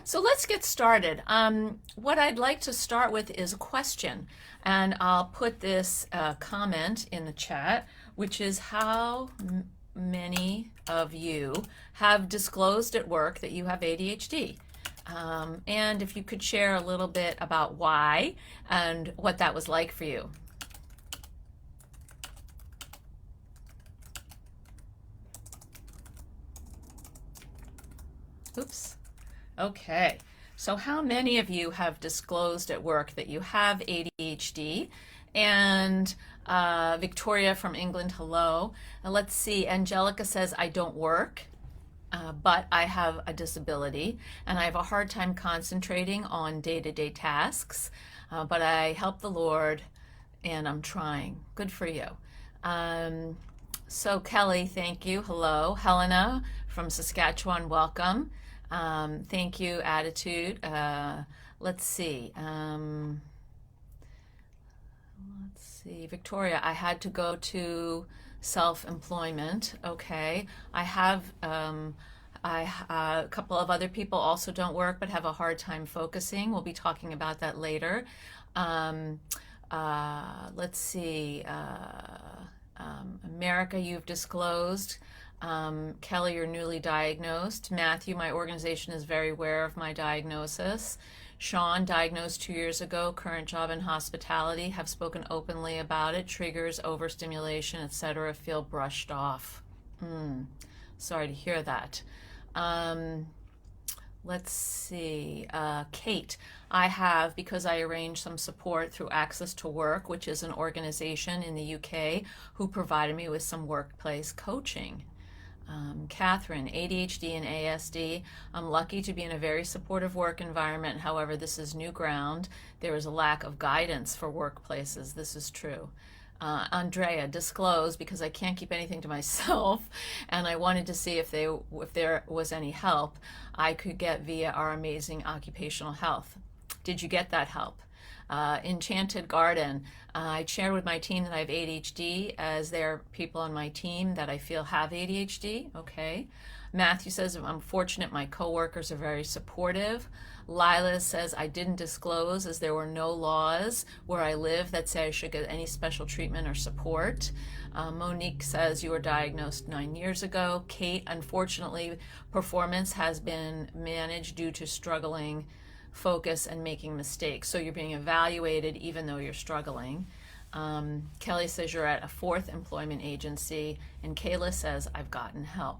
So let's get started. What I'd like to start with is a question, and I'll put this comment in the chat, which is how many of you have disclosed at work that you have ADHD? And if you could share a little bit about why and what that was like for you. Oops. Okay. So how many of you have disclosed at work that you have ADHD? And Victoria from England, hello. And let's see, Angelica says, I don't work, but I have a disability and I have a hard time concentrating on day-to-day tasks, but I help the Lord and I'm trying. Good for you. So Kelly, thank you. Hello. Helena from Saskatchewan, welcome. Thank you, Attitude. Let's see. Victoria, I had to go to self-employment. Okay. I have a couple of other people also don't work but have a hard time focusing. We'll be talking about that later. Let's see. America, you've disclosed. Kelly, you're newly diagnosed. Matthew, my organization is very aware of my diagnosis. Sean, diagnosed 2 years ago, current job in hospitality, have spoken openly about it, triggers, overstimulation, etc., feel brushed off. Sorry to hear that. Let's see, Kate, I have, because I arranged some support through Access to Work, which is an organization in the UK who provided me with some workplace coaching. Catherine, ADHD and ASD. I'm lucky to be in a very supportive work environment. However, this is new ground. There is a lack of guidance for workplaces. This is true. Andrea, disclose because I can't keep anything to myself, and I wanted to see if there was any help I could get via our amazing occupational health. Did you get that help? Enchanted Garden, I shared with my team that I have ADHD, as there are people on my team that I feel have ADHD. Okay. Matthew says, I'm fortunate my coworkers are very supportive. Lila says, I didn't disclose as there were no laws where I live that say I should get any special treatment or support. Monique says, you were diagnosed 9 years ago. Kate, unfortunately, performance has been managed due to struggling focus and making mistakes. So you're being evaluated even though you're struggling. Kelly says you're at a 4th employment agency, and Kayla says I've gotten help.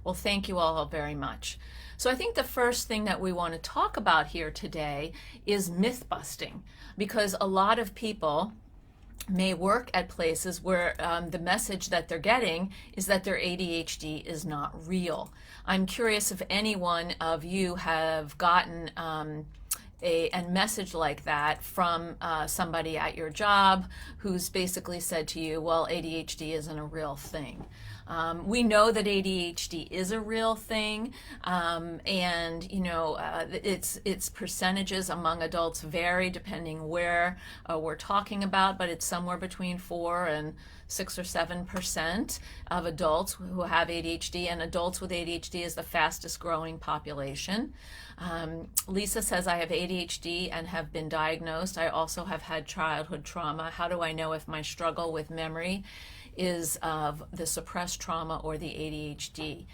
Well, thank you all very much. So I think the first thing that we want to talk about here today is myth busting, because a lot of people may work at places where the message that they're getting is that their ADHD is not real. I'm curious if any one of you have gotten a message like that from somebody at your job who's basically said to you, well, ADHD isn't a real thing. We know that ADHD is a real thing, and you know its percentages among adults vary depending where we're talking about, but it's somewhere between 4 and 6 or 7% of adults who have ADHD, and adults with ADHD is the fastest growing population. Lisa says, I have ADHD and have been diagnosed. I also have had childhood trauma. How do I know if my struggle with memory is of the suppressed trauma or the ADHD?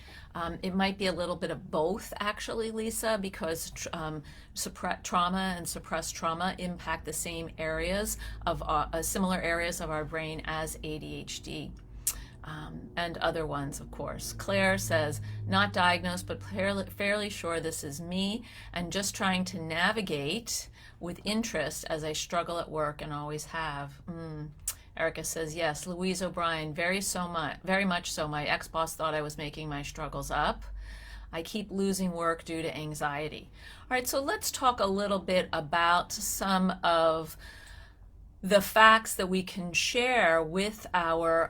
It might be a little bit of both, actually, Lisa, because trauma and suppressed trauma impact the same areas of similar areas of our brain as ADHD. And other ones, of course. Claire says, not diagnosed, but fairly sure this is me, and just trying to navigate with interest as I struggle at work and always have. Erica says, yes. Louise O'Brien, very much so. My ex-boss thought I was making my struggles up. I keep losing work due to anxiety. All right, so let's talk a little bit about some of the facts that we can share with our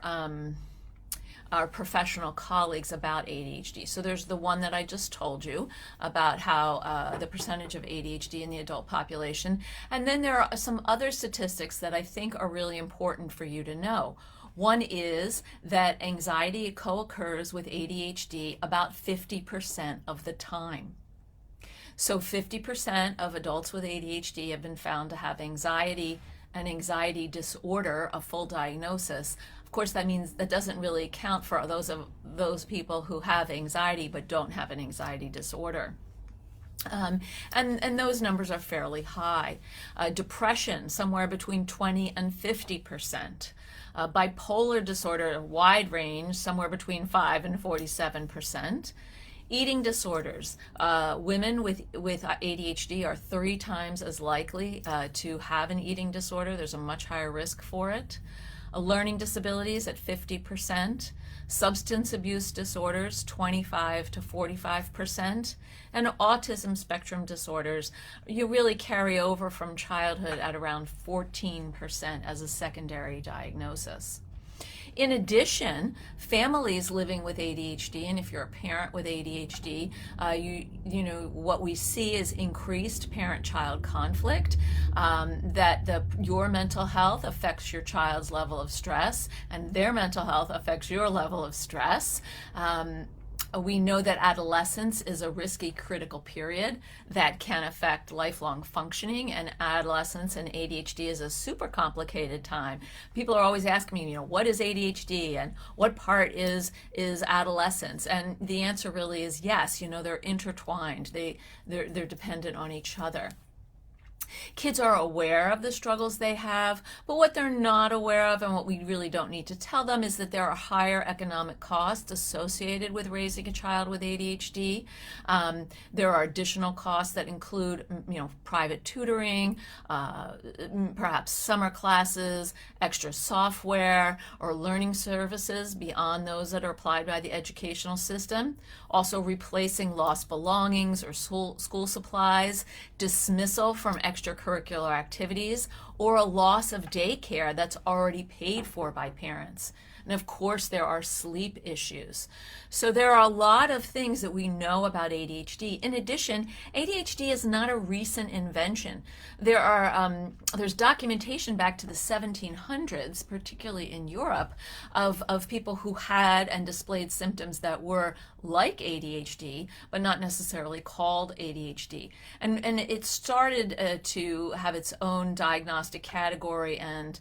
professional colleagues about ADHD. So there's the one that I just told you about how the percentage of ADHD in the adult population. And then there are some other statistics that I think are really important for you to know. One is that anxiety co-occurs with ADHD about 50% of the time. So 50% of adults with ADHD have been found to have anxiety and anxiety disorder, a full diagnosis. Of course, that means that doesn't really count for those people who have anxiety but don't have an anxiety disorder. And those numbers are fairly high. Depression, somewhere between 20 and 50%. Bipolar disorder, a wide range, somewhere between 5 and 47%. Eating disorders, women with ADHD are 3 times as likely to have an eating disorder. There's a much higher risk for it. Learning disabilities at 50%, substance abuse disorders 25 to 45%, and autism spectrum disorders you really carry over from childhood at around 14% as a secondary diagnosis. In addition, families living with ADHD, and if you're a parent with ADHD, you know what we see is increased parent-child conflict, that your mental health affects your child's level of stress, and their mental health affects your level of stress. We know that adolescence is a risky, critical period that can affect lifelong functioning, and adolescence and ADHD is a super complicated time. People are always asking me, what is ADHD and what part is adolescence? And the answer really is yes. They're intertwined. They're dependent on each other. Kids are aware of the struggles they have, but what they're not aware of, and what we really don't need to tell them, is that there are higher economic costs associated with raising a child with ADHD. There are additional costs that include, private tutoring, perhaps summer classes, extra software, or learning services beyond those that are applied by the educational system. Also replacing lost belongings or school supplies, dismissal from extracurricular activities, or a loss of daycare that's already paid for by parents. And of course, there are sleep issues. So there are a lot of things that we know about ADHD. In addition, ADHD is not a recent invention. There's documentation back to the 1700s, particularly in Europe, of people who had and displayed symptoms that were like ADHD, but not necessarily called ADHD. And it started to have its own diagnostic category and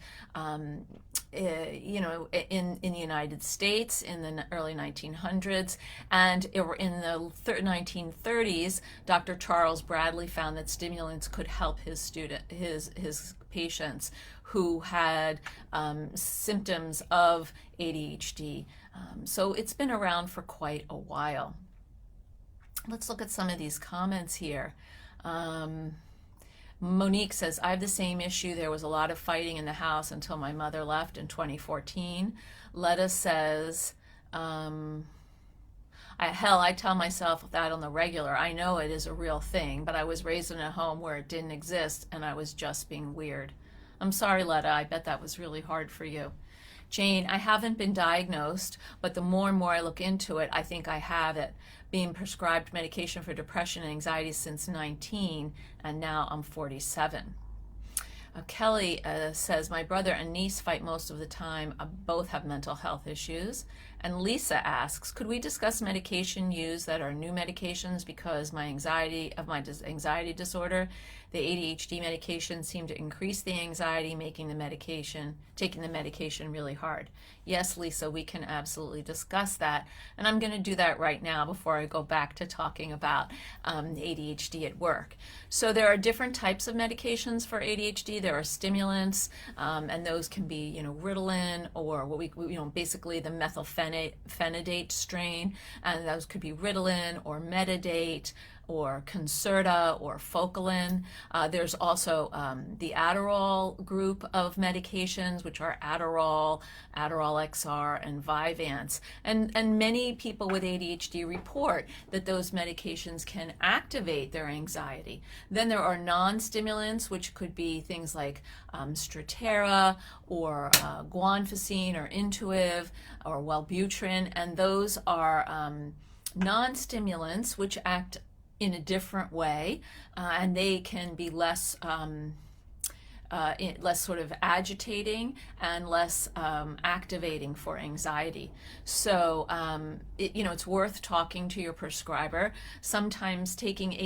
in the United States in the early 1900s, and in the 1930s, Dr. Charles Bradley found that stimulants could help his patients who had symptoms of ADHD. So it's been around for quite a while. Let's look at some of these comments here. Monique says, I have the same issue. There was a lot of fighting in the house until my mother left in 2014. Letta says, I tell myself that on the regular. I know it is a real thing, but I was raised in a home where it didn't exist and I was just being weird. I'm sorry, Letta. I bet that was really hard for you. Jane, I haven't been diagnosed, but the more and more I look into it, I think I have it. Being prescribed medication for depression and anxiety since 19, and now I'm 47. Kelly says, my brother and niece fight most of the time. Both have mental health issues. And Lisa asks, could we discuss medication use that are new medications because my anxiety disorder? The ADHD medication seem to increase the anxiety, taking the medication really hard. Yes, Lisa, we can absolutely discuss that. And I'm going to do that right now before I go back to talking about ADHD at work. So there are different types of medications for ADHD. There are stimulants, and those can be, Ritalin, or what we basically the methylphenidate strain, and those could be Ritalin or Metadate or Concerta or Focalin. There's also the Adderall group of medications, which are Adderall, Adderall XR, and Vyvanse. And many people with ADHD report that those medications can activate their anxiety. Then there are non-stimulants, which could be things like Strattera or guanfacine or Intuitive or Wellbutrin, and those are non-stimulants which act in a different way, and they can be less less sort of agitating and less activating for anxiety. So, it's worth talking to your prescriber. Sometimes taking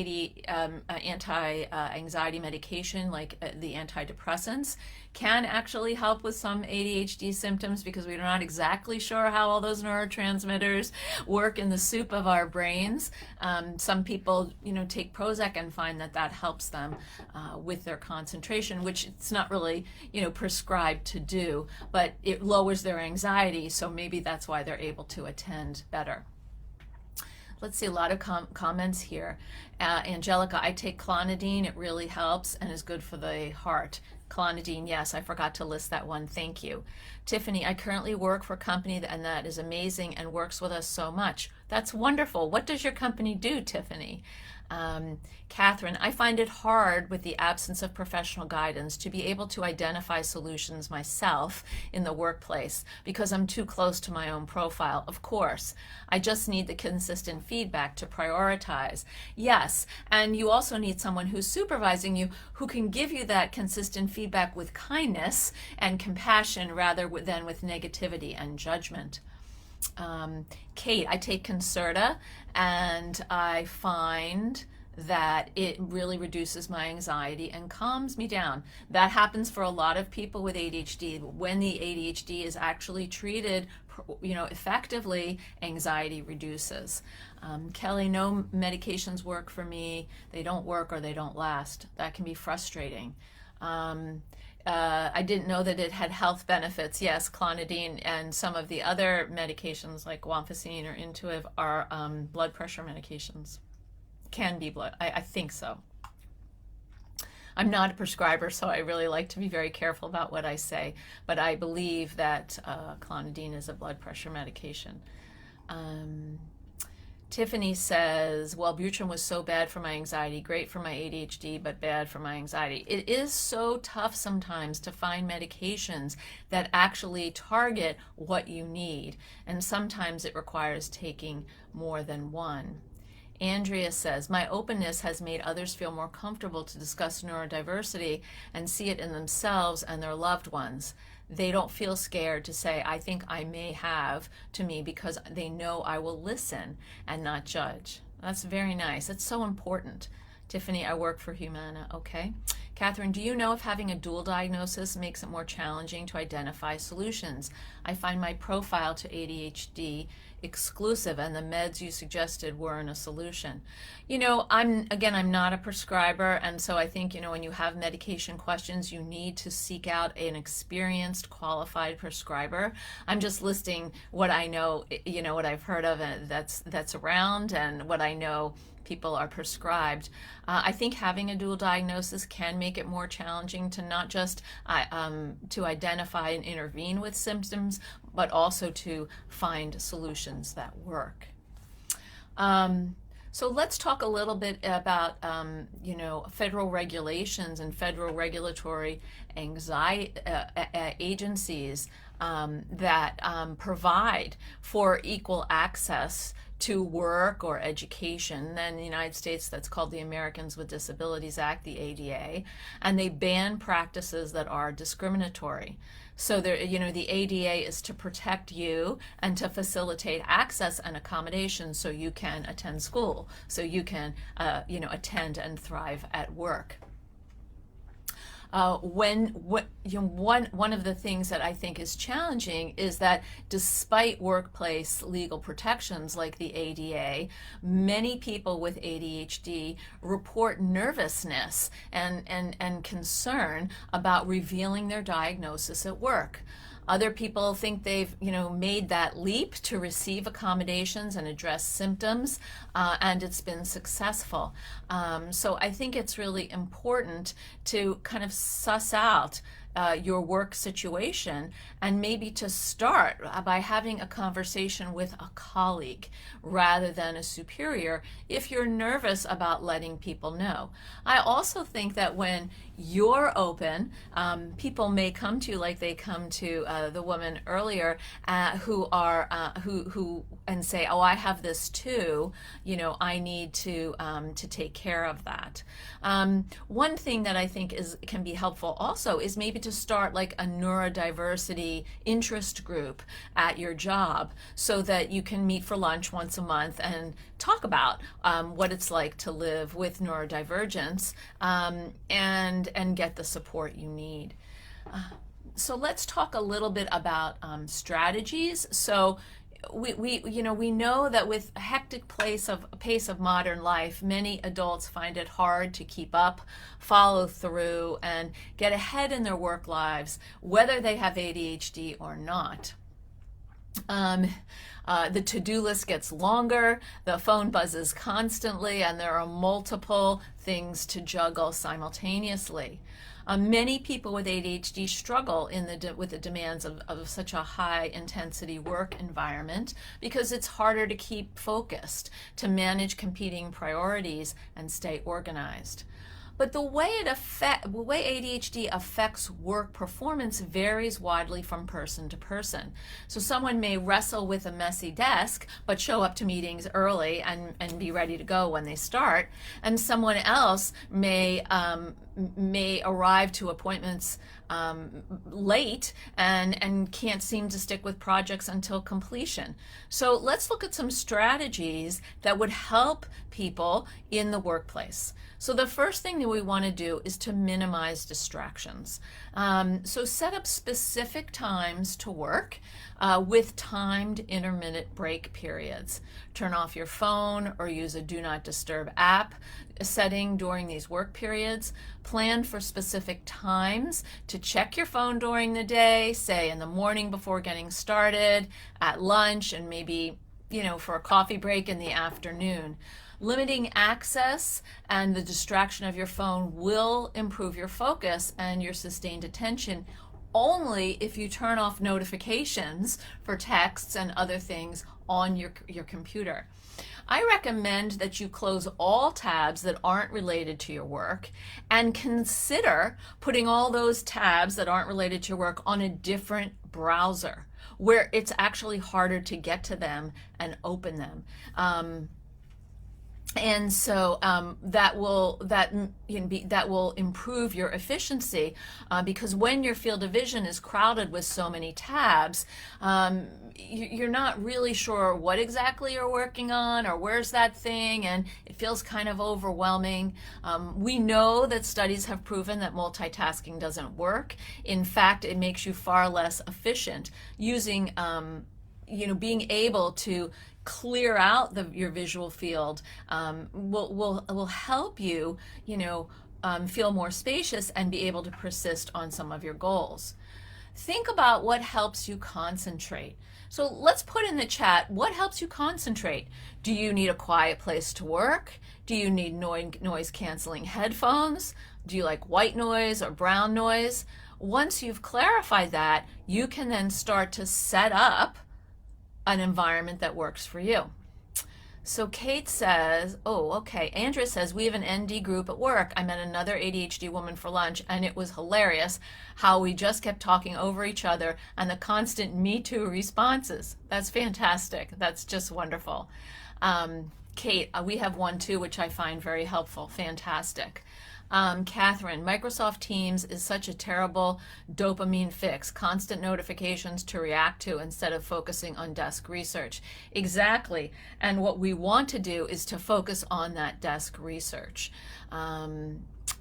anti-anxiety medication like the antidepressants can actually help with some ADHD symptoms, because we're not exactly sure how all those neurotransmitters work in the soup of our brains. Some people, take Prozac and find that helps them with their concentration, which it's not really, prescribed to do, but it lowers their anxiety, so maybe that's why they're able to attend better. Let's see, a lot of comments here. Angelica, I take clonidine. It really helps and is good for the heart. Clonidine, yes, I forgot to list that one. Thank you. Tiffany, I currently work for a company and that is amazing and works with us so much. That's wonderful. What does your company do, Tiffany? Catherine, I find it hard with the absence of professional guidance to be able to identify solutions myself in the workplace because I'm too close to my own profile. Of course, I just need the consistent feedback to prioritize. Yes, and you also need someone who's supervising you who can give you that consistent feedback with kindness and compassion rather than with negativity and judgment. Kate, I take Concerta and I find that it really reduces my anxiety and calms me down. That happens for a lot of people with ADHD. When the ADHD is actually treated, effectively, anxiety reduces. Kelly, no medications work for me. They don't work or they don't last. That can be frustrating. I didn't know that it had health benefits. Yes, clonidine and some of the other medications like guanfacine or Intuitive are blood pressure medications. Can be blood. I think so. I'm not a prescriber, so I really like to be very careful about what I say, but I believe that clonidine is a blood pressure medication. Tiffany says, Wellbutrin was so bad for my anxiety, great for my ADHD, but bad for my anxiety. It is so tough sometimes to find medications that actually target what you need, and sometimes it requires taking more than one. Andrea says, my openness has made others feel more comfortable to discuss neurodiversity and see it in themselves and their loved ones. They don't feel scared to say, I think I may have, to me, because they know I will listen and not judge. That's very nice. That's so important. Tiffany, I work for Humana. Okay. Catherine, do you know if having a dual diagnosis makes it more challenging to identify solutions? I find my profile to ADHD exclusive and the meds you suggested weren't a solution. I'm not a prescriber, and so I think, when you have medication questions, you need to seek out an experienced, qualified prescriber. I'm just listing what I know, what I've heard of and that's around and what I know people are prescribed. I think having a dual diagnosis can make it more challenging to not just to identify and intervene with symptoms, but also to find solutions that work. So let's talk a little bit about, federal regulations and federal regulatory agencies that provide for equal access to work or education. Then in the United States, that's called the Americans with Disabilities Act, the ADA, and they ban practices that are discriminatory. So the ADA is to protect you and to facilitate access and accommodation so you can attend school, so you can attend and thrive at work. One of the things that I think is challenging is that despite workplace legal protections like the ADA, many people with ADHD report nervousness and concern about revealing their diagnosis at work. Other people think they've, made that leap to receive accommodations and address symptoms, and it's been successful. So I think it's really important to kind of suss out your work situation, and maybe to start by having a conversation with a colleague rather than a superior if you're nervous about letting people know. I also think that when you're open, people may come to you like they come to the woman earlier who and say, "Oh, I have this too. I need to take care of that." One thing that I think can be helpful also is maybe to start like a neurodiversity interest group at your job, so that you can meet for lunch once a month and talk about what it's like to live with neurodivergence, and get the support you need. So let's talk a little bit about strategies. So we know that with a hectic pace of modern life, many adults find it hard to keep up, follow through, and get ahead in their work lives, whether they have ADHD or not. The to-do list gets longer, the phone buzzes constantly, and there are multiple things to juggle simultaneously. Many people with ADHD struggle with the demands of such a high-intensity work environment because it's harder to keep focused, to manage competing priorities, and stay organized. But the way ADHD affects work performance varies widely from person to person. So someone may wrestle with a messy desk, but show up to meetings early and be ready to go when they start. And someone else may arrive to appointments late and can't seem to stick with projects until completion. So let's look at some strategies that would help people in the workplace. So the first thing that we want to do is to minimize distractions. So set up specific times to work with timed intermittent break periods. Turn off your phone or use a do not disturb app setting during these work periods. Plan for specific times to check your phone during the day, say in the morning before getting started, at lunch, and maybe for a coffee break in the afternoon. Limiting access and the distraction of your phone will improve your focus and your sustained attention only if you turn off notifications for texts and other things on your computer. I recommend that you close all tabs that aren't related to your work and consider putting all those tabs that aren't related to your work on a different browser where it's actually harder to get to them and open them. And so that will improve your efficiency because when your field of vision is crowded with so many tabs, you're not really sure what exactly you're working on or where's that thing, and it feels kind of overwhelming. We know that studies have proven that multitasking doesn't work. In fact, it makes you far less efficient. Using, being able to clear out your visual field will help you, feel more spacious and be able to persist on some of your goals. Think about what helps you concentrate. So let's put in the chat, what helps you concentrate? Do you need a quiet place to work? Do you need noise canceling headphones? Do you like white noise or brown noise? Once you've clarified that, you can then start to set up an environment that works for you. So Kate says, oh, okay. Andrea says, we have an ND group at work. I met another ADHD woman for lunch, and it was hilarious how we just kept talking over each other and the constant Me Too responses. That's fantastic. That's just wonderful. Kate, we have one too, which I find very helpful. Fantastic. Catherine, Microsoft Teams is such a terrible dopamine fix. Constant notifications to react to instead of focusing on desk research. Exactly. And what we want to do is to focus on that desk research.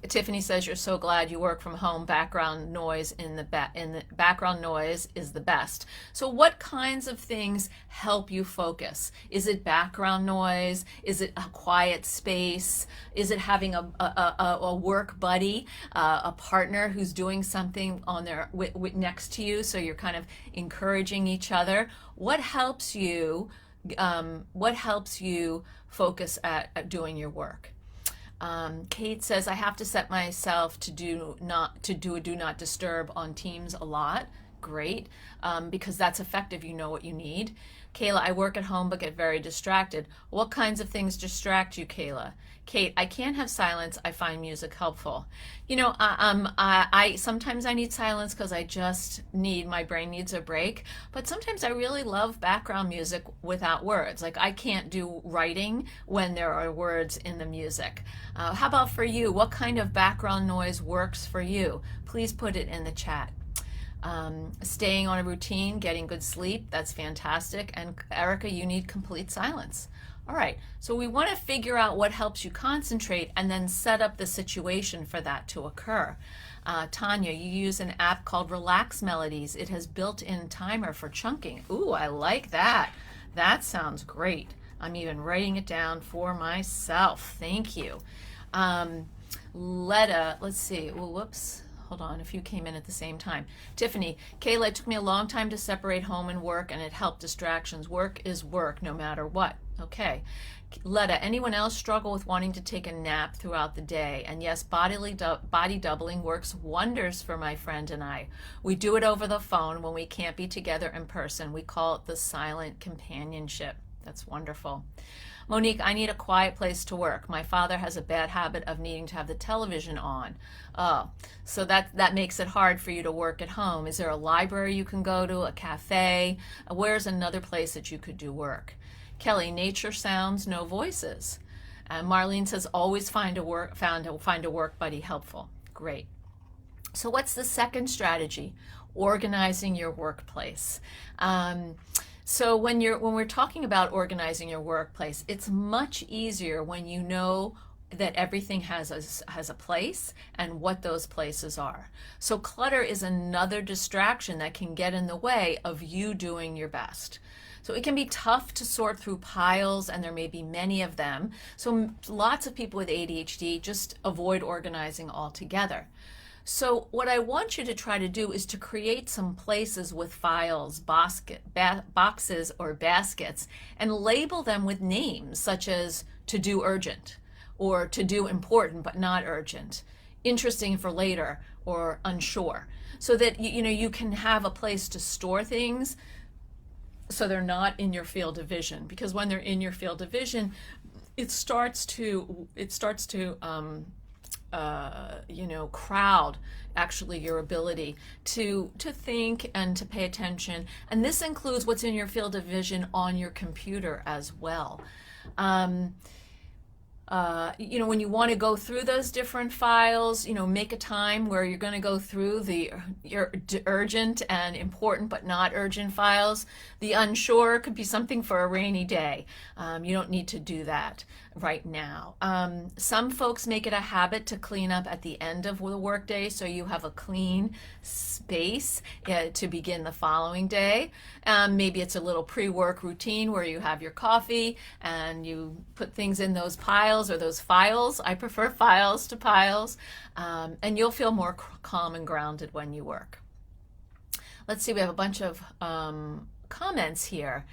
Tiffany says, you're so glad you work from home. Background noise in the background noise is the best. So what kinds of things help you focus? Is it background noise? Is it a quiet space? Is it having a work buddy, a partner who's doing something on their next to you, so you're kind of encouraging each other? What helps you focus at doing your work? Kate says, I have to set myself to do a do not disturb on Teams a lot. Great, because that's effective. You know what you need. Kayla, I work at home but get very distracted. What kinds of things distract you, Kayla? Kate, I can't have silence. I find music helpful. You know, I sometimes I need silence because I just need, my brain needs a break. But sometimes I really love background music without words. Like I can't do writing when there are words in the music. How about for you? What kind of background noise works for you? Please put it in the chat. Staying on a routine, getting good sleep, that's fantastic. And Erica, you need complete silence. All right, so we want to figure out what helps you concentrate and then set up the situation for that to occur. Tanya, you use an app called Relax Melodies. It has built-in timer for chunking. Ooh, I like that. That sounds great. I'm even writing it down for myself. Thank you. Letta, let's see. Ooh, whoops. Hold on, a few came in at the same time. Tiffany, Kayla, it took me a long time to separate home and work, and it helped distractions. Work is work, no matter what. Okay. Letta, anyone else struggle with wanting to take a nap throughout the day? And yes, body doubling works wonders for my friend and I. We do it over the phone when we can't be together in person. We call it the silent companionship. That's wonderful. Monique, I need a quiet place to work. My father has a bad habit of needing to have the television on. Oh, so that makes it hard for you to work at home. Is there a library you can go to, a cafe? Where's another place that you could do work? Kelly, nature sounds, no voices. Marlene says, always find a work buddy helpful. Great. So what's the second strategy? Organizing your workplace. So when we're talking about organizing your workplace, it's much easier when you know that everything has a place and what those places are. So clutter is another distraction that can get in the way of you doing your best. So it can be tough to sort through piles, and there may be many of them. So lots of people with ADHD just avoid organizing altogether. So what I want you to try to do is to create some places with files, boxes, or baskets, and label them with names such as to do urgent, or to do important but not urgent, interesting for later, or unsure, so that you can have a place to store things so they're not in your field of vision. Because when they're in your field of vision, it starts to crowd actually your ability to think and to pay attention. And this includes what's in your field of vision on your computer as well. When you want to go through those different files, make a time where you're going to go through your urgent and important but not urgent files. The unsure could be something for a rainy day. You don't need to do that right now. Some folks make it a habit to clean up at the end of the workday, so you have a clean space to begin the following day. Maybe it's a little pre-work routine where you have your coffee and you put things in those piles or those files. I prefer files to piles. And you'll feel more calm and grounded when you work. Let's see, we have a bunch of comments here.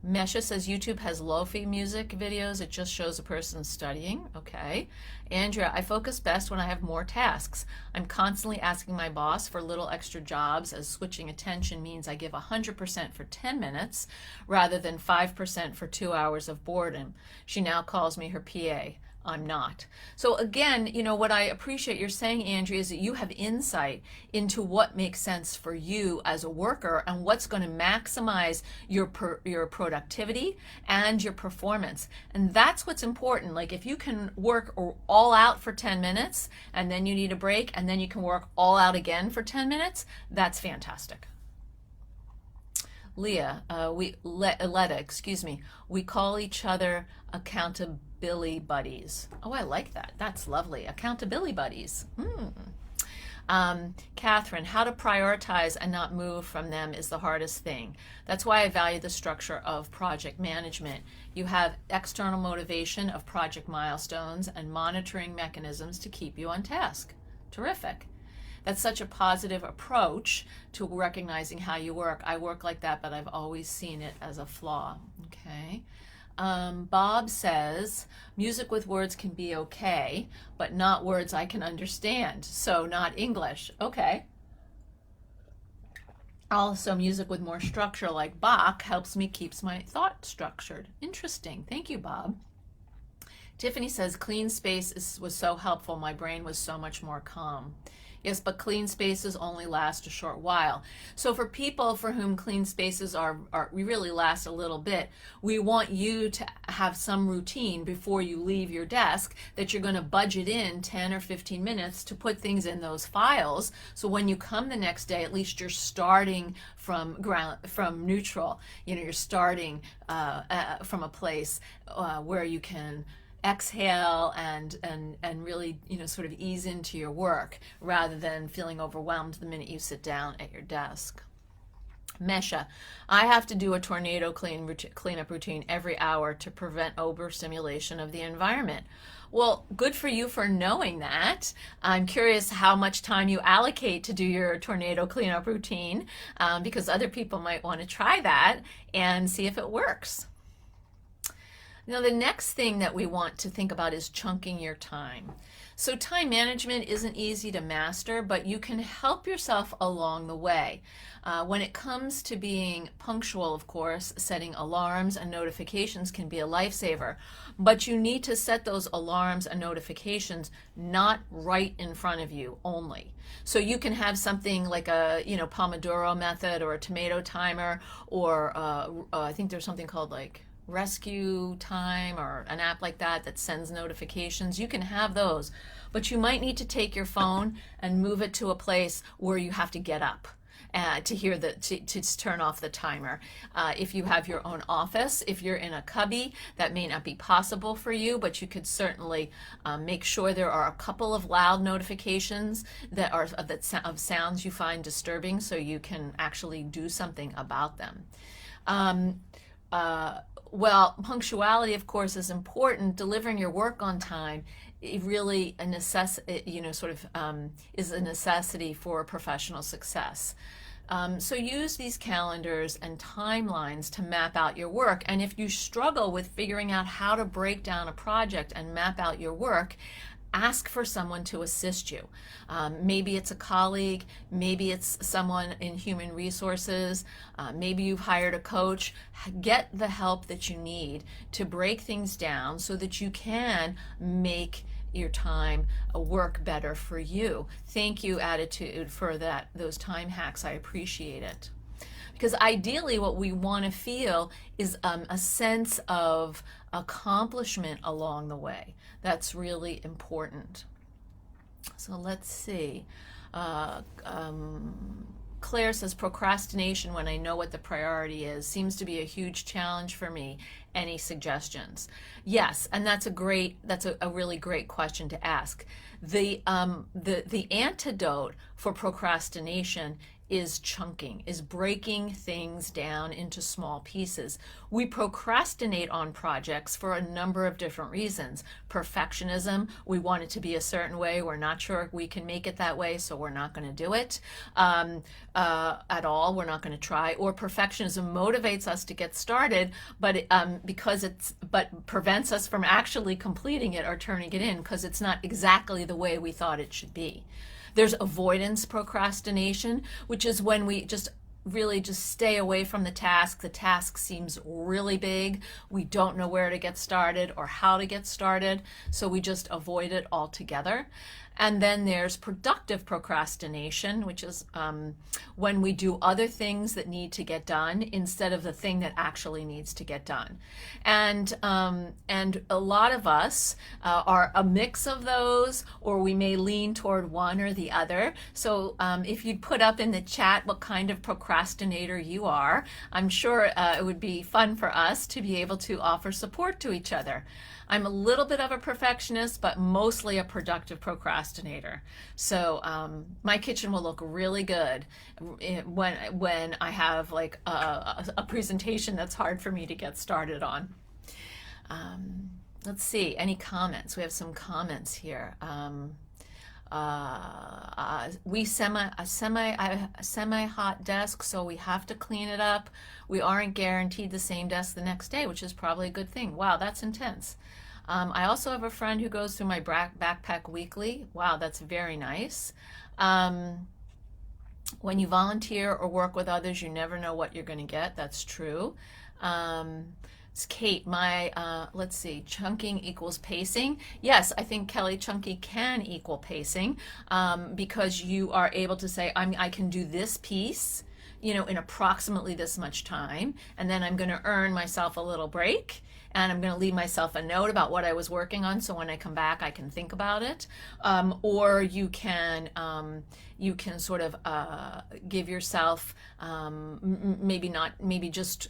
Mesha says YouTube has lo-fi music videos. It just shows a person studying. Okay. Andrea, I focus best when I have more tasks. I'm constantly asking my boss for little extra jobs, as switching attention means I give 100% for 10 minutes rather than 5% for 2 hours of boredom. She now calls me her PA. I'm not. So again, what I appreciate you're saying, Andrea, is that you have insight into what makes sense for you as a worker and what's going to maximize your productivity and your performance. And that's what's important. Like if you can work all out for 10 minutes and then you need a break and then you can work all out again for 10 minutes, that's fantastic. Letta, we call each other accountability buddies. Oh, I like that. That's lovely. Accountability buddies. Catherine, how to prioritize and not move from them is the hardest thing. That's why I value the structure of project management. You have external motivation of project milestones and monitoring mechanisms to keep you on task. Terrific. That's such a positive approach to recognizing how you work. I work like that, but I've always seen it as a flaw. Okay. Bob says, music with words can be okay, but not words I can understand, so not English. Okay. Also, music with more structure like Bach helps me keeps my thought structured. Interesting. Thank you, Bob. Tiffany says, clean space was so helpful. My brain was so much more calm. Yes, but clean spaces only last a short while. So for people for whom clean spaces we really last a little bit, we want you to have some routine before you leave your desk that you're going to budget in 10 or 15 minutes to put things in those files. So when you come the next day, at least you're starting from neutral. You're starting from a place where you can exhale and really sort of ease into your work rather than feeling overwhelmed the minute you sit down at your desk. Mesha, I have to do a tornado cleanup routine every hour to prevent overstimulation of the environment. Well, good for you for knowing that. I'm curious how much time you allocate to do your tornado cleanup routine, because other people might want to try that and see if it works. Now, the next thing that we want to think about is chunking your time. So time management isn't easy to master, but you can help yourself along the way. When it comes to being punctual, of course, setting alarms and notifications can be a lifesaver, but you need to set those alarms and notifications not right in front of you only. So you can have something like a Pomodoro method or a tomato timer, or I think there's something called like Rescue Time or an app like that sends notifications. You can have those, but you might need to take your phone and move it to a place where you have to get up to hear to turn off the timer. If you have your own office, if you're in a cubby, that may not be possible for you, but you could certainly make sure there are a couple of loud notifications that are of sounds you find disturbing, so you can actually do something about them. Well, punctuality, of course, is important. Delivering your work on time, it really is a necessity for professional success. So use these calendars and timelines to map out your work. And if you struggle with figuring out how to break down a project and map out your work, ask for someone to assist you. Maybe it's a colleague, maybe it's someone in human resources, maybe you've hired a coach. Get the help that you need to break things down so that you can make your time work better for you. Thank you, Attitude, for those time hacks. I appreciate it. Because ideally what we want to feel is a sense of accomplishment along the way. That's really important. So let's see. Claire says, procrastination when I know what the priority is seems to be a huge challenge for me. Any suggestions? Yes, and that's a really great question to ask. The antidote for procrastination is chunking, is breaking things down into small pieces. We procrastinate on projects for a number of different reasons. Perfectionism, we want it to be a certain way, we're not sure we can make it that way, so we're not going to do it at all, we're not going to try. Or perfectionism motivates us to get started, but but prevents us from actually completing it or turning it in because it's not exactly the way we thought it should be. There's avoidance procrastination, which is when we just stay away from the task. The task seems really big. We don't know where to get started or how to get started, so we just avoid it altogether. And then there's productive procrastination, which is when we do other things that need to get done instead of the thing that actually needs to get done. And a lot of us are a mix of those, or we may lean toward one or the other. So if you'd put up in the chat what kind of procrastinator you are, I'm sure it would be fun for us to be able to offer support to each other. I'm a little bit of a perfectionist, but mostly a productive procrastinator. So my kitchen will look really good when I have like a presentation that's hard for me to get started on. Let's see, any comments? We have some comments here. We a semi hot desk, so we have to clean it up. We aren't guaranteed the same desk the next day, which is probably a good thing. Wow, that's intense. I also have a friend who goes through my backpack weekly. Wow, that's very nice. When you volunteer or work with others, you never know what you're going to get. That's true. It's Kate, let's see, chunking equals pacing. Yes, I think, Kelly, chunky can equal pacing, because you are able to say, I can do this piece, in approximately this much time, and then I'm going to earn myself a little break, and I'm going to leave myself a note about what I was working on, so when I come back I can think about it. Or you can sort of give yourself, maybe just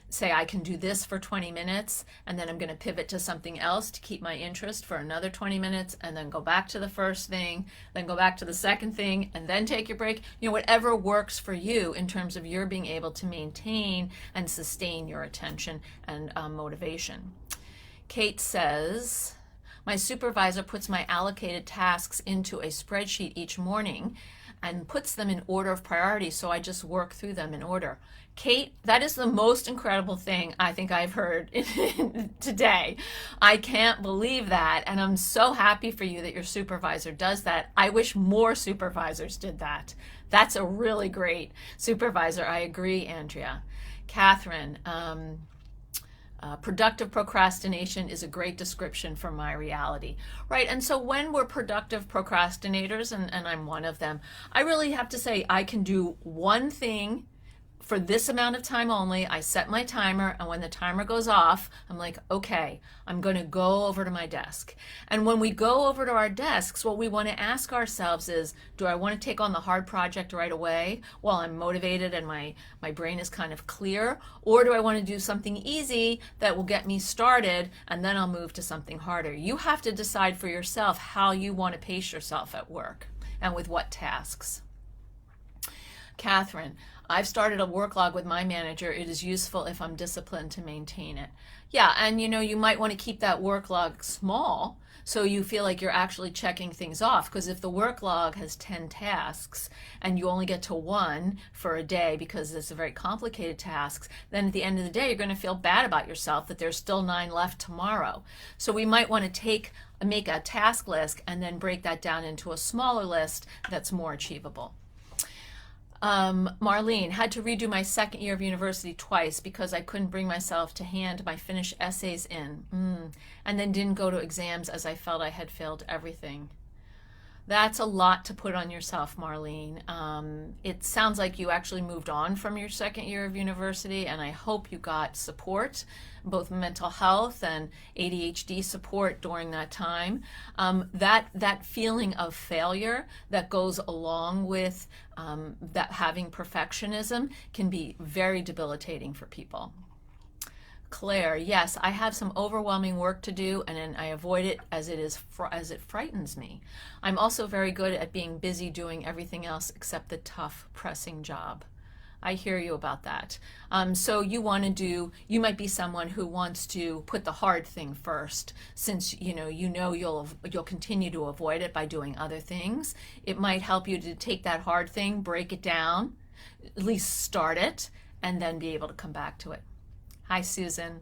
say, I can do this for 20 minutes, and then I'm going to pivot to something else to keep my interest for another 20 minutes, and then go back to the first thing, then go back to the second thing, and then take your break. Whatever works for you in terms of your being able to maintain and sustain your attention and motivation. Kate says, my supervisor puts my allocated tasks into a spreadsheet each morning and puts them in order of priority, so I just work through them in order. Kate, that is the most incredible thing I think I've heard today. I can't believe that, and I'm so happy for you that your supervisor does that. I wish more supervisors did that. That's a really great supervisor. I agree, Andrea. Catherine, productive procrastination is a great description for my reality, right? And so when we're productive procrastinators, and I'm one of them, I really have to say, I can do one thing for this amount of time only. I set my timer, and when the timer goes off, I'm like, okay, I'm going to go over to my desk. And when we go over to our desks, what we want to ask ourselves is, do I want to take on the hard project right away while I'm motivated and my brain is kind of clear? Or do I want to do something easy that will get me started, and then I'll move to something harder? You have to decide for yourself how you want to pace yourself at work and with what tasks. Catherine, I've started a work log with my manager. It is useful if I'm disciplined to maintain it. Yeah, and you might want to keep that work log small so you feel like you're actually checking things off, because if the work log has 10 tasks and you only get to one for a day because it's a very complicated task, then at the end of the day you're going to feel bad about yourself that there's still 9 left tomorrow. So we might want to make a task list and then break that down into a smaller list that's more achievable. Marlene, had to redo my second year of university twice because I couldn't bring myself to hand my finished essays in, and then didn't go to exams as I felt I had failed everything. That's a lot to put on yourself, Marlene. It sounds like you actually moved on from your second year of university, and I hope you got support, both mental health and ADHD support during that time. That feeling of failure that goes along with that having perfectionism can be very debilitating for people. Claire, yes, I have some overwhelming work to do, and then I avoid it as it frightens me. I'm also very good at being busy doing everything else except the tough, pressing job. I hear you about that. So you might be someone who wants to put the hard thing first, since you'll continue to avoid it by doing other things. It might help you to take that hard thing, break it down, at least start it, and then be able to come back to it. Hi, Susan.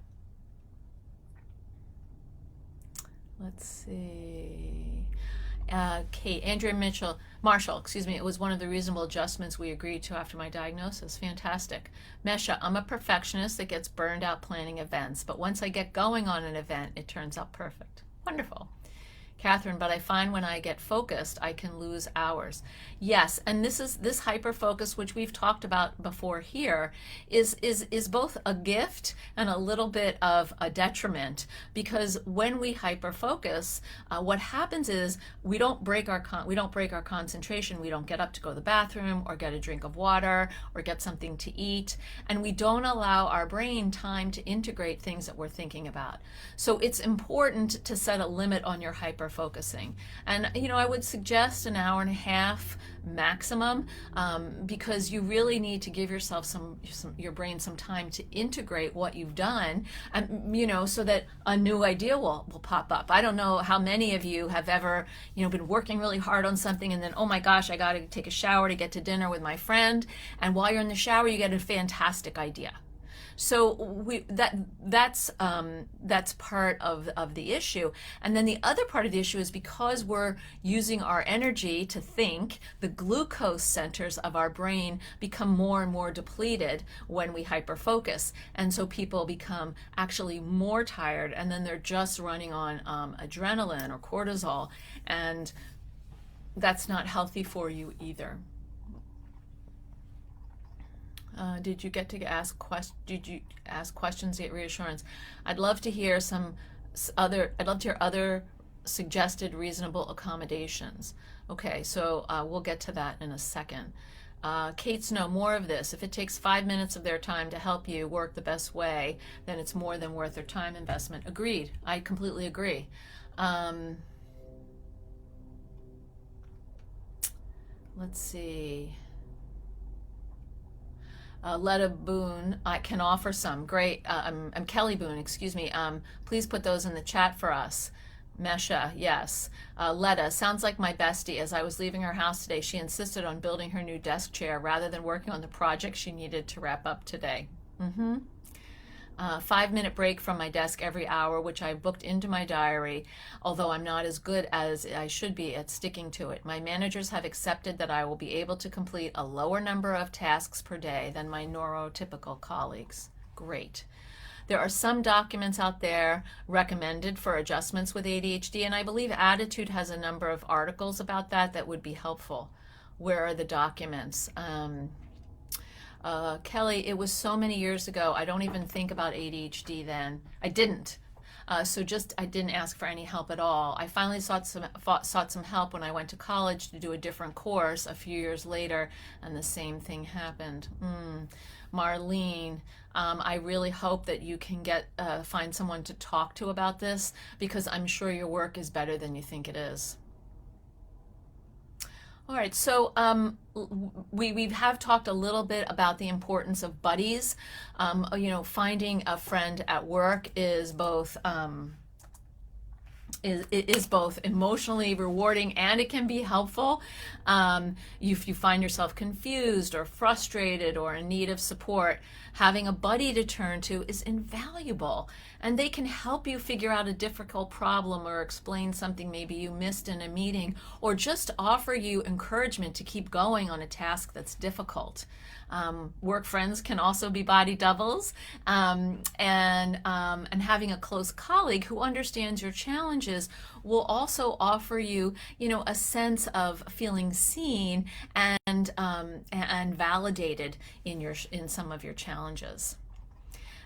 Let's see. Kate, Andrea Marshall, it was one of the reasonable adjustments we agreed to after my diagnosis. Fantastic. Mesha, I'm a perfectionist that gets burned out planning events, but once I get going on an event, it turns out perfect. Wonderful. Catherine, but I find when I get focused, I can lose hours. Yes, and this hyper focus, which we've talked about before here, is both a gift and a little bit of a detriment, because when we hyper focus, what happens is we don't break our concentration. We don't get up to go to the bathroom or get a drink of water or get something to eat, and we don't allow our brain time to integrate things that we're thinking about. So it's important to set a limit on your hyper hyper-focusing. And, I would suggest an hour and a half maximum, because you really need to give yourself your brain some time to integrate what you've done, and, so that a new idea will pop up. I don't know how many of you have ever, been working really hard on something and then, oh my gosh, I got to take a shower to get to dinner with my friend. And while you're in the shower, you get a fantastic idea. So that's part of the issue. And then the other part of the issue is because we're using our energy to think, the glucose centers of our brain become more and more depleted when we hyperfocus. And so people become actually more tired, and then they're just running on adrenaline or cortisol. And that's not healthy for you either. Did you get to ask questions to get reassurance? I'd love to hear other suggested reasonable accommodations. Okay, so we'll get to that in a second. Kate's no more of this. If it takes 5 minutes of their time to help you work the best way, then it's more than worth their time investment. Agreed. I completely agree. Let's see. Letta Boone, I can offer some. Great. I'm Kelly Boone, excuse me. Please put those in the chat for us. Mesha, yes. Letta, sounds like my bestie. As I was leaving her house today, she insisted on building her new desk chair rather than working on the project she needed to wrap up today. 5-minute break from my desk every hour, which I booked into my diary, although I'm not as good as I should be at sticking to it. My managers have accepted that I will be able to complete a lower number of tasks per day than my neurotypical colleagues. Great. There are some documents out there recommended for adjustments with ADHD, and I believe Attitude has a number of articles about that would be helpful. Where are the documents? Kelly, it was so many years ago, I don't even think about ADHD then. I didn't. I didn't ask for any help at all. I finally sought some help when I went to college to do a different course a few years later, and the same thing happened. Marlene, I really hope that you can find someone to talk to about this, because I'm sure your work is better than you think it is. All right, so we have talked a little bit about the importance of buddies. Finding a friend at work is both emotionally rewarding, and it can be helpful. If you find yourself confused or frustrated or in need of support, having a buddy to turn to is invaluable, and they can help you figure out a difficult problem or explain something maybe you missed in a meeting, or just offer you encouragement to keep going on a task that's difficult. Work friends can also be body doubles, and having a close colleague who understands your challenges will also offer you, a sense of feeling seen and validated in some of your challenges.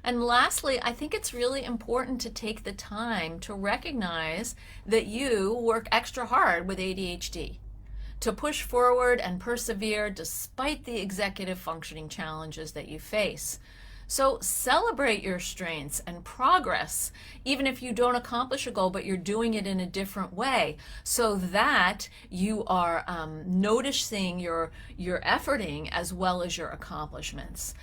And lastly, I think it's really important to take the time to recognize that you work extra hard with ADHD, to push forward and persevere despite the executive functioning challenges that you face. So celebrate your strengths and progress, even if you don't accomplish a goal, but you're doing it in a different way, so that you are noticing your efforting as well as your accomplishments.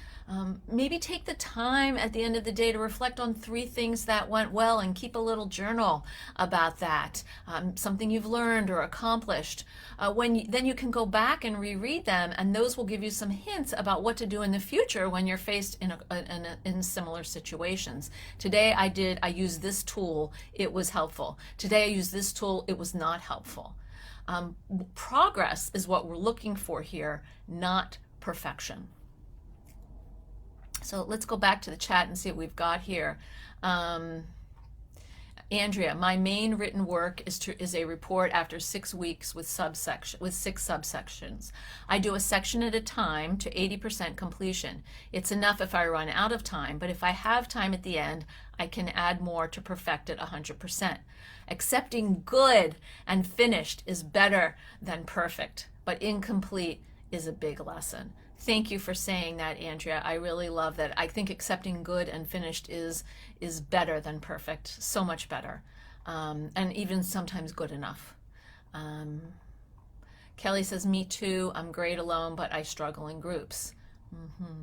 Maybe take the time at the end of the day to reflect on 3 things that went well and keep a little journal about that, something you've learned or accomplished. Then you can go back and reread them, and those will give you some hints about what to do in the future when you're faced in similar situations. Today I used this tool, it was helpful. Today I used this tool, it was not helpful. Progress is what we're looking for here, not perfection. So let's go back to the chat and see what we've got here. Andrea, my main written work is a report after 6 weeks with 6 subsections. I do a section at a time to 80% completion. It's enough if I run out of time, but if I have time at the end, I can add more to perfect it 100%. Accepting good and finished is better than perfect, but incomplete is a big lesson. Thank you for saying that, Andrea. I really love that. I think accepting good and finished is better than perfect, so much better. and even sometimes good enough. Um, Kelly says, me too. I'm great alone, but I struggle in groups. Mm-hmm.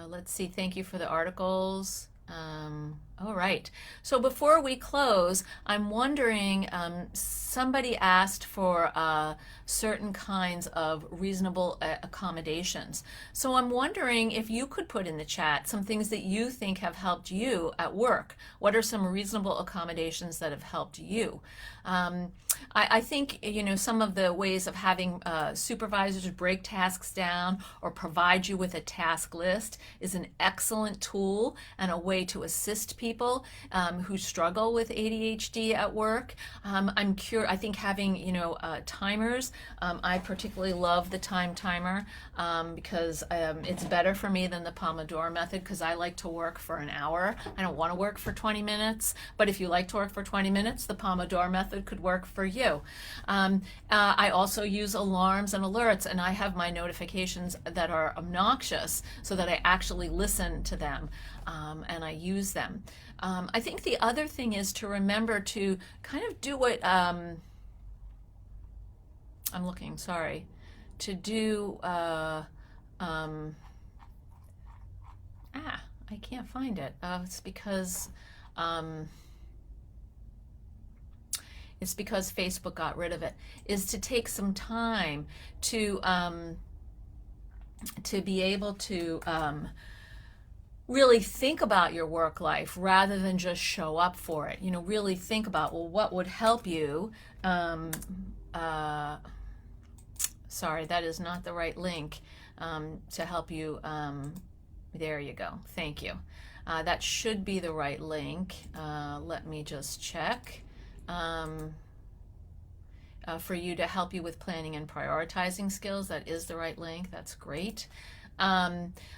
Let's see. Thank you for the articles. All right. So before we close, I'm wondering, somebody asked for certain kinds of reasonable accommodations. So I'm wondering if you could put in the chat some things that you think have helped you at work. What are some reasonable accommodations that have helped you? I think, some of the ways of having supervisors break tasks down or provide you with a task list is an excellent tool and a way to assist people who struggle with ADHD at work. I think having, timers, I particularly love the time timer because it's better for me than the Pomodoro method because I like to work for an hour. I don't want to work for 20 minutes, but if you like to work for 20 minutes, the Pomodoro method could work for you. I also use alarms and alerts, and I have my notifications that are obnoxious so that I actually listen to them and I use them. I think the other thing is to remember to kind of do what I'm looking, sorry, to do, I can't find it. It's because Facebook got rid of it, is to take some time to be able to really think about your work life rather than just show up for it. Really think about, well, what would help you? Sorry, that is not the right link to help you. There you go. Thank you. That should be the right link. Let me just check. For you to help you with planning and prioritizing skills. That is the right link. That's great.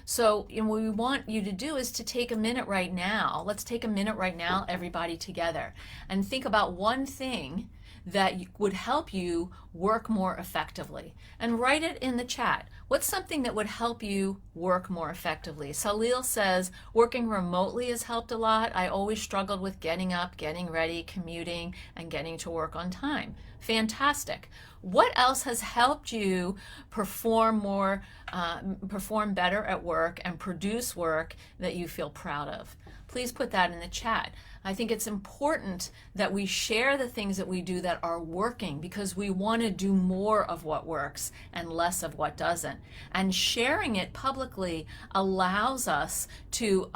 So what we want you to do is to take a minute right now. Let's take a minute right now, everybody together, and think about one thing that would help you work more effectively. And write it in the chat. What's something that would help you work more effectively? Salil says, working remotely has helped a lot. I always struggled with getting up, getting ready, commuting, and getting to work on time. Fantastic. What else has helped you perform better at work and produce work that you feel proud of? Please put that in the chat. I think it's important that we share the things that we do that are working because we want to do more of what works and less of what doesn't. And sharing it publicly allows us to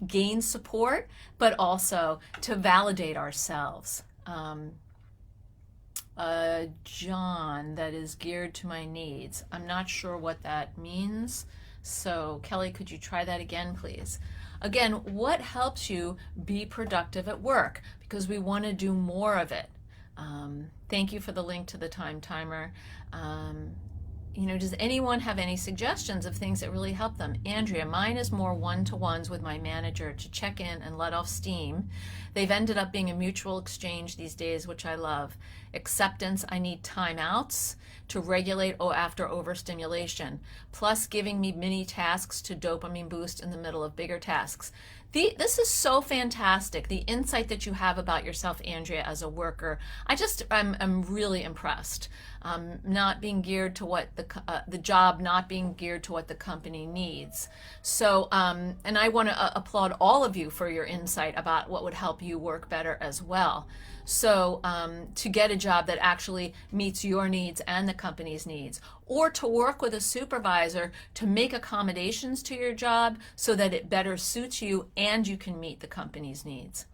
gain support, but also to validate ourselves. John, that is geared to my needs. I'm not sure what that means. So Kelly, could you try that again, please? Again, what helps you be productive at work? Because we want to do more of it. Thank you for the link to the time timer. Does anyone have any suggestions of things that really help them? Andrea, mine is more one-to-ones with my manager to check in and let off steam. They've ended up being a mutual exchange these days, which I love. Acceptance, I need timeouts to regulate after overstimulation, plus giving me mini tasks to dopamine boost in the middle of bigger tasks. This is so fantastic, the insight that you have about yourself, Andrea, as a worker. I'm really impressed. Not being geared to what the job not being geared to what the company needs. So, and I want to applaud all of you for your insight about what would help you work better as well. So to get a job that actually meets your needs and the company's needs, or to work with a supervisor to make accommodations to your job so that it better suits you and you can meet the company's needs.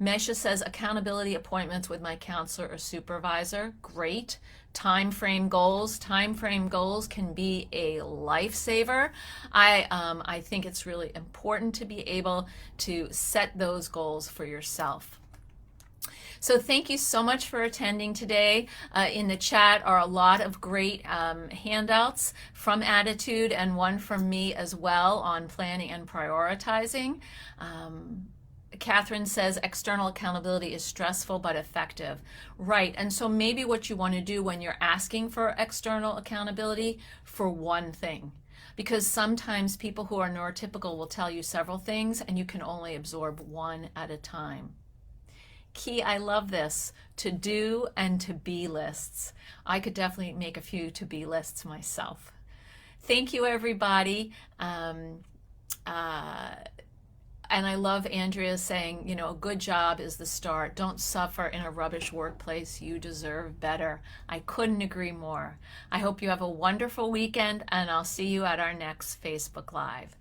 Mesha says accountability appointments with my counselor or supervisor. Great. Time frame goals. Time frame goals can be a lifesaver. I think it's really important to be able to set those goals for yourself. So thank you so much for attending today. In the chat are a lot of great handouts from Attitude and one from me as well on planning and prioritizing. Catherine says external accountability is stressful but effective. Right, and so maybe what you want to do when you're asking for external accountability for one thing. Because sometimes people who are neurotypical will tell you several things and you can only absorb one at a time. Key, I love this. To do and to be lists. I could definitely make a few to be lists myself. Thank you, everybody. Uh, and I love Andrea saying, you know, a good job is the start. Don't suffer in a rubbish workplace. You deserve better. I couldn't agree more. I hope you have a wonderful weekend, and I'll see you at our next Facebook Live.